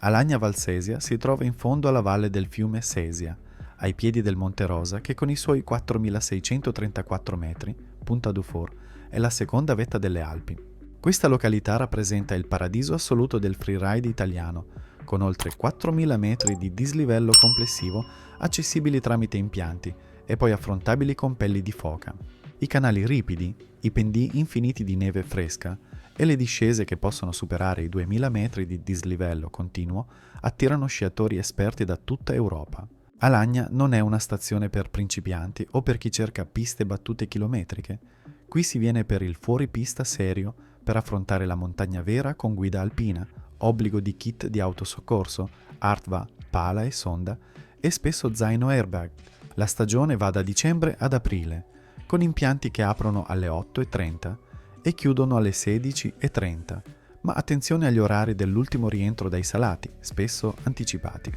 Alagna Valsesia si trova in fondo alla valle del fiume Sesia, ai piedi del Monte Rosa che con i suoi 4.634 metri, Punta Dufour, è la seconda vetta delle Alpi. Questa località rappresenta il paradiso assoluto del freeride italiano, con oltre 4.000 metri di dislivello complessivo accessibili tramite impianti e poi affrontabili con pelli di foca. I canali ripidi, i pendii infiniti di neve fresca e le discese che possono superare i 2.000 metri di dislivello continuo attirano sciatori esperti da tutta Europa. Alagna non è una stazione per principianti o per chi cerca piste battute chilometriche. Qui si viene per il fuoripista serio per affrontare la montagna vera con guida alpina, obbligo di kit di autosoccorso, ARTVA, pala e sonda e spesso zaino airbag. La stagione va da dicembre ad aprile, con impianti che aprono alle 8:30 e chiudono alle 16:30, ma attenzione agli orari dell'ultimo rientro dai salati, spesso anticipati.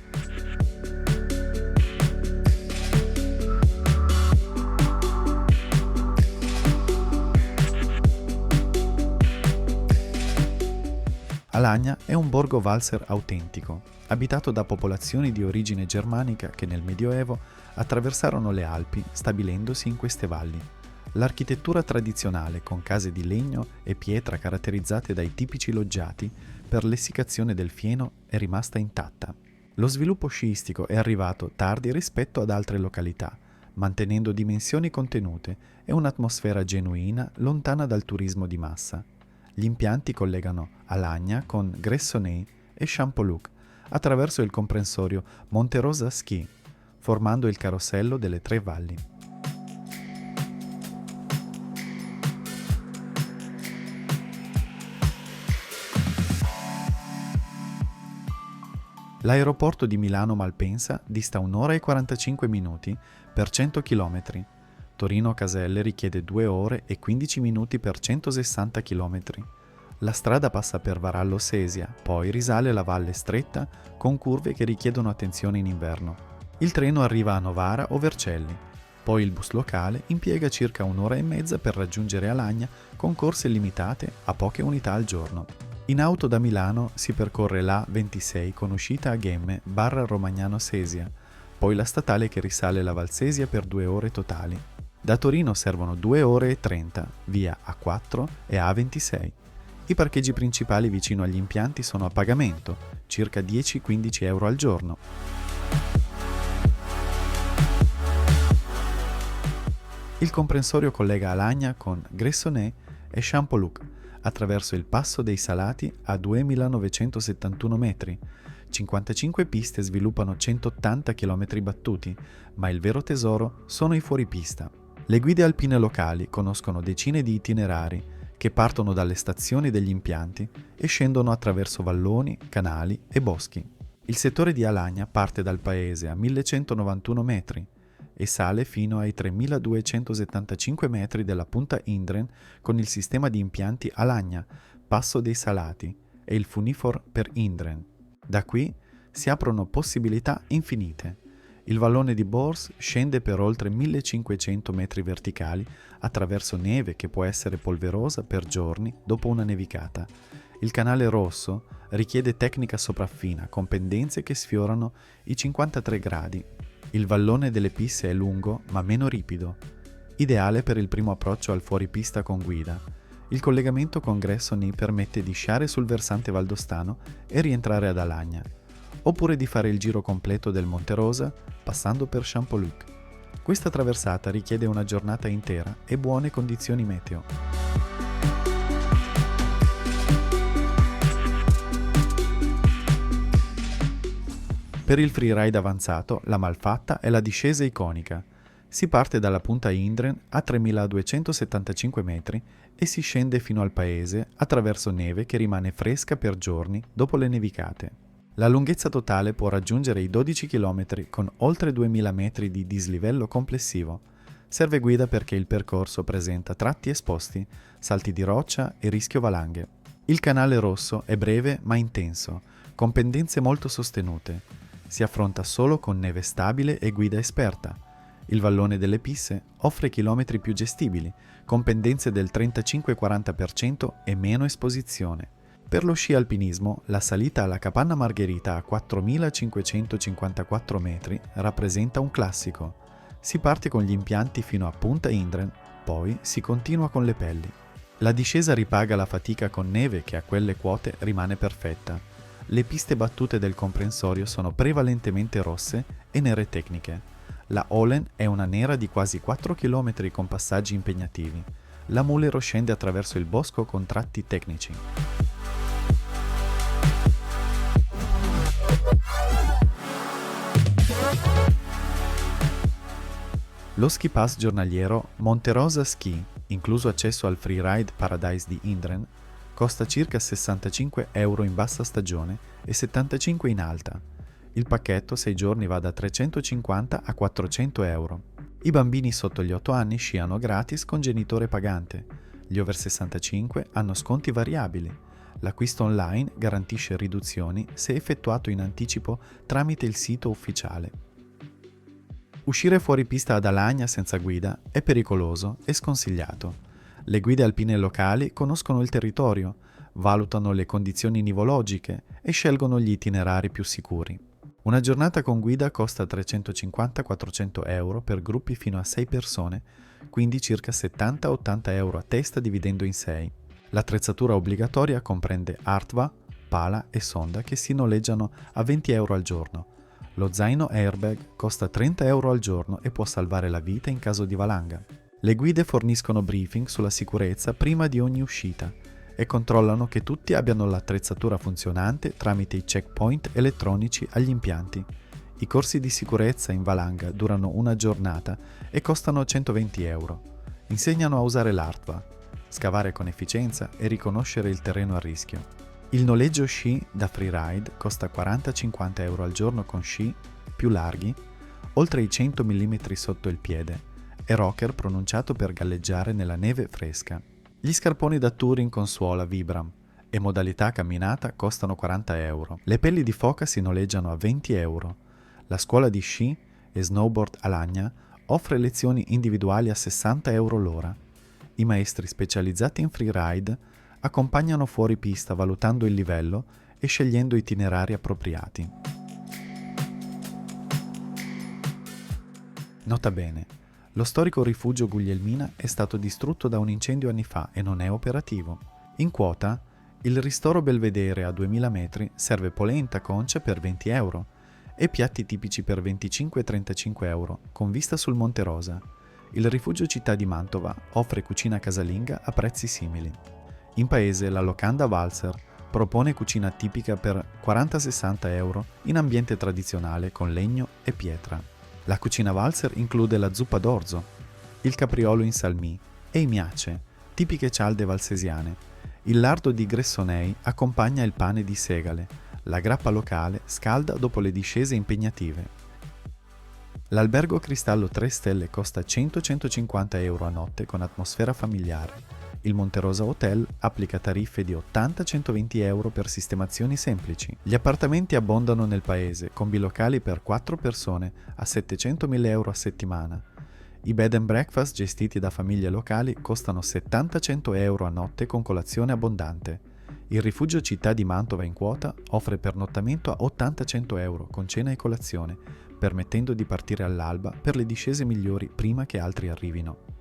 Alagna è un borgo valser autentico, abitato da popolazioni di origine germanica che nel Medioevo attraversarono le Alpi stabilendosi in queste valli. L'architettura tradizionale, con case di legno e pietra caratterizzate dai tipici loggiati per l'essiccazione del fieno, è rimasta intatta. Lo sviluppo sciistico è arrivato tardi rispetto ad altre località, mantenendo dimensioni contenute e un'atmosfera genuina lontana dal turismo di massa. Gli impianti collegano Alagna con Gressoney e Champoluc attraverso il comprensorio Monte Rosa Ski, formando il carosello delle tre valli. L'aeroporto di Milano Malpensa dista 1 ora e 45 minuti per 100 km. Torino Caselle richiede 2 ore e 15 minuti per 160 km. La strada passa per Varallo Sesia, poi risale la valle stretta con curve che richiedono attenzione in inverno. Il treno arriva a Novara o Vercelli, poi il bus locale impiega circa 1 ora e mezza per raggiungere Alagna con corse limitate a poche unità al giorno. In auto da Milano si percorre la 26 con uscita a Ghemme / Romagnano Sesia, poi la statale che risale la Valsesia per 2 ore totali. Da Torino servono 2 ore e 30, via A4 e A26. I parcheggi principali vicino agli impianti sono a pagamento, circa 10-15 euro al giorno. Il comprensorio collega Alagna con Gressoney e Champoluc attraverso il Passo dei Salati a 2.971 metri. 55 piste sviluppano 180 km battuti, ma il vero tesoro sono i fuoripista. Le guide alpine locali conoscono decine di itinerari che partono dalle stazioni degli impianti e scendono attraverso valloni, canali e boschi. Il settore di Alagna parte dal paese a 1.191 metri e sale fino ai 3.275 metri della punta Indren con il sistema di impianti Alagna, Passo dei Salati e il Funifor per Indren. Da qui si aprono possibilità infinite. Il vallone di Bors scende per oltre 1.500 metri verticali attraverso neve che può essere polverosa per giorni dopo una nevicata. Il canale Rosso richiede tecnica sopraffina con pendenze che sfiorano i 53 gradi. Il vallone delle Pisse è lungo ma meno ripido, ideale per il primo approccio al fuoripista con guida. Il collegamento con Gressoney permette di sciare sul versante valdostano e rientrare ad Alagna, oppure di fare il giro completo del Monte Rosa passando per Champoluc. Questa traversata richiede una giornata intera e buone condizioni meteo. Per il freeride avanzato, la malfatta è la discesa iconica. Si parte dalla punta Indren a 3.275 metri e si scende fino al paese attraverso neve che rimane fresca per giorni dopo le nevicate. La lunghezza totale può raggiungere i 12 km con oltre 2.000 metri di dislivello complessivo. Serve guida perché il percorso presenta tratti esposti, salti di roccia e rischio valanghe. Il canale Rosso è breve ma intenso, con pendenze molto sostenute. Si affronta solo con neve stabile e guida esperta. Il vallone delle Pisse offre chilometri più gestibili, con pendenze del 35-40% e meno esposizione. Per lo sci alpinismo, la salita alla Capanna Margherita a 4.554 metri rappresenta un classico. Si parte con gli impianti fino a Punta Indren, poi si continua con le pelli. La discesa ripaga la fatica con neve che a quelle quote rimane perfetta. Le piste battute del comprensorio sono prevalentemente rosse e nere tecniche. La Olen è una nera di quasi 4 km con passaggi impegnativi. La Mulero scende attraverso il bosco con tratti tecnici. Lo ski pass giornaliero Monte Rosa Ski, incluso accesso al Freeride Paradise di Indren, costa circa 65 euro in bassa stagione e 75 in alta. Il pacchetto 6 giorni va da 350 a 400 euro. I bambini sotto gli 8 anni sciano gratis con genitore pagante. Gli over 65 hanno sconti variabili. L'acquisto online garantisce riduzioni se effettuato in anticipo tramite il sito ufficiale. Uscire fuori pista ad Alagna senza guida è pericoloso e sconsigliato. Le guide alpine locali conoscono il territorio, valutano le condizioni nivologiche e scelgono gli itinerari più sicuri. Una giornata con guida costa 350-400 euro per gruppi fino a 6 persone, quindi circa 70-80 euro a testa dividendo in 6. L'attrezzatura obbligatoria comprende Artva, pala e sonda che si noleggiano a 20 euro al giorno. Lo zaino airbag costa 30 euro al giorno e può salvare la vita in caso di valanga. Le guide forniscono briefing sulla sicurezza prima di ogni uscita e controllano che tutti abbiano l'attrezzatura funzionante tramite i checkpoint elettronici agli impianti. I corsi di sicurezza in valanga durano una giornata e costano 120 euro. Insegnano a usare l'Artva, scavare con efficienza e riconoscere il terreno a rischio. Il noleggio sci da freeride costa 40-50 euro al giorno con sci più larghi, oltre i 100 mm sotto il piede, e rocker pronunciato per galleggiare nella neve fresca. Gli scarponi da touring con suola Vibram e modalità camminata costano 40 euro. Le pelli di foca si noleggiano a 20 euro. La scuola di sci e snowboard Alagna offre lezioni individuali a 60 euro l'ora. I maestri specializzati in freeride accompagnano fuori pista valutando il livello e scegliendo itinerari appropriati. Nota bene, lo storico rifugio Guglielmina è stato distrutto da un incendio anni fa e non è operativo. In quota, il ristoro Belvedere a 2000 metri serve polenta concia per 20 euro e piatti tipici per 25-35 euro, con vista sul Monte Rosa. Il rifugio Città di Mantova offre cucina casalinga a prezzi simili. In paese la locanda Valser propone cucina tipica per 40-60 euro in ambiente tradizionale con legno e pietra. La cucina Valser include la zuppa d'orzo, il capriolo in salmì e i miace, tipiche cialde valsesiane. Il lardo di Gressonei accompagna il pane di segale. La grappa locale scalda dopo le discese impegnative. L'albergo Cristallo 3 stelle costa 100-150 euro a notte con atmosfera familiare. Il Monte Rosa Hotel applica tariffe di 80-120 euro per sistemazioni semplici. Gli appartamenti abbondano nel paese, con bilocali per 4 persone a 700.000 euro a settimana. I bed and breakfast gestiti da famiglie locali costano 70-100 euro a notte con colazione abbondante. Il rifugio Città di Mantova in quota offre pernottamento a 80-100 euro con cena e colazione, permettendo di partire all'alba per le discese migliori prima che altri arrivino.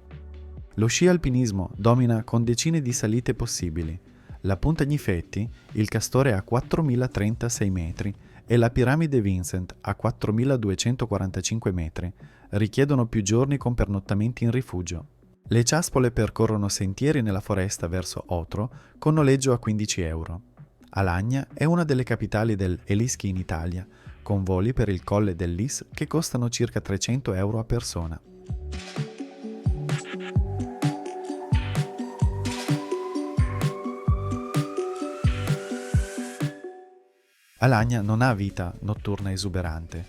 Lo sci alpinismo domina con decine di salite possibili. La Punta Gnifetti, il Castore a 4.036 metri e la Piramide Vincent a 4.245 metri richiedono più giorni con pernottamenti in rifugio. Le ciaspole percorrono sentieri nella foresta verso Otro con noleggio a 15 euro. Alagna è una delle capitali del Eliski in Italia, con voli per il Colle del Lis che costano circa 300 euro a persona. Alagna non ha vita notturna esuberante.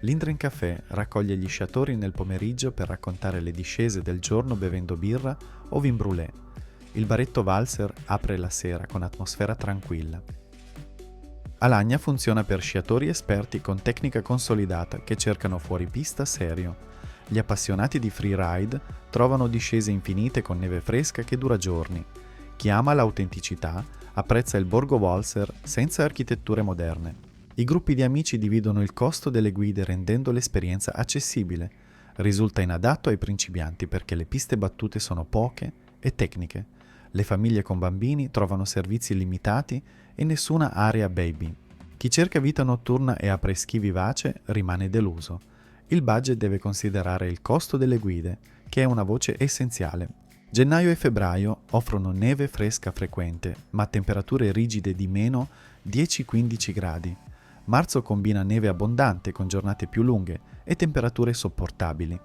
L'Indren Café raccoglie gli sciatori nel pomeriggio per raccontare le discese del giorno bevendo birra o vin brûlé. Il baretto Valser apre la sera con atmosfera tranquilla. Alagna funziona per sciatori esperti con tecnica consolidata che cercano fuori pista serio. Gli appassionati di freeride trovano discese infinite con neve fresca che dura giorni. Chi ama l'autenticità apprezza il Borgo Walser senza architetture moderne. I gruppi di amici dividono il costo delle guide rendendo l'esperienza accessibile. Risulta inadatto ai principianti perché le piste battute sono poche e tecniche. Le famiglie con bambini trovano servizi limitati e nessuna area baby. Chi cerca vita notturna e apres-ski vivace rimane deluso. Il budget deve considerare il costo delle guide, che è una voce essenziale. Gennaio e febbraio offrono neve fresca frequente, ma temperature rigide di meno 10-15 gradi. Marzo combina neve abbondante con giornate più lunghe e temperature sopportabili.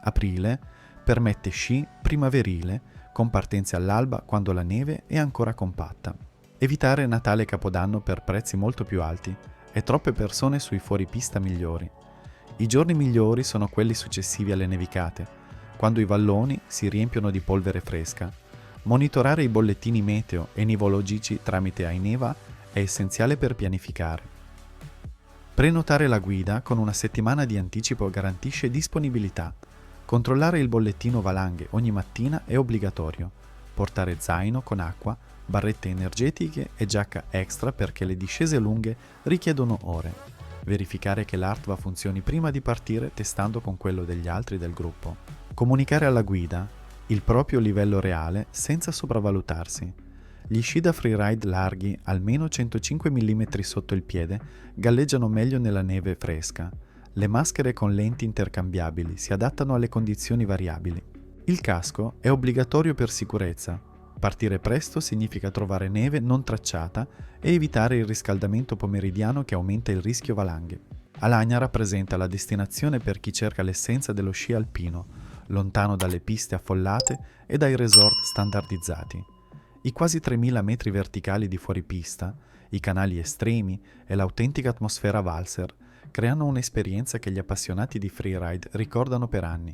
Aprile permette sci primaverile con partenze all'alba quando la neve è ancora compatta. Evitare Natale e Capodanno per prezzi molto più alti e troppe persone sui fuoripista migliori. I giorni migliori sono quelli successivi alle nevicate, quando i valloni si riempiono di polvere fresca. Monitorare i bollettini meteo e nivologici tramite Aineva è essenziale per pianificare. Prenotare la guida con una settimana di anticipo garantisce disponibilità. Controllare il bollettino valanghe ogni mattina è obbligatorio. Portare zaino con acqua, barrette energetiche e giacca extra perché le discese lunghe richiedono ore. Verificare che l'Artva funzioni prima di partire testando con quello degli altri del gruppo. Comunicare alla guida il proprio livello reale senza sopravvalutarsi. Gli sci da freeride larghi, almeno 105 mm sotto il piede, galleggiano meglio nella neve fresca. Le maschere con lenti intercambiabili si adattano alle condizioni variabili. Il casco è obbligatorio per sicurezza. Partire presto significa trovare neve non tracciata e evitare il riscaldamento pomeridiano che aumenta il rischio valanghe. Alagna rappresenta la destinazione per chi cerca l'essenza dello sci alpino, lontano dalle piste affollate e dai resort standardizzati. I quasi 3000 metri verticali di fuoripista, i canali estremi e l'autentica atmosfera valser creano un'esperienza che gli appassionati di freeride ricordano per anni.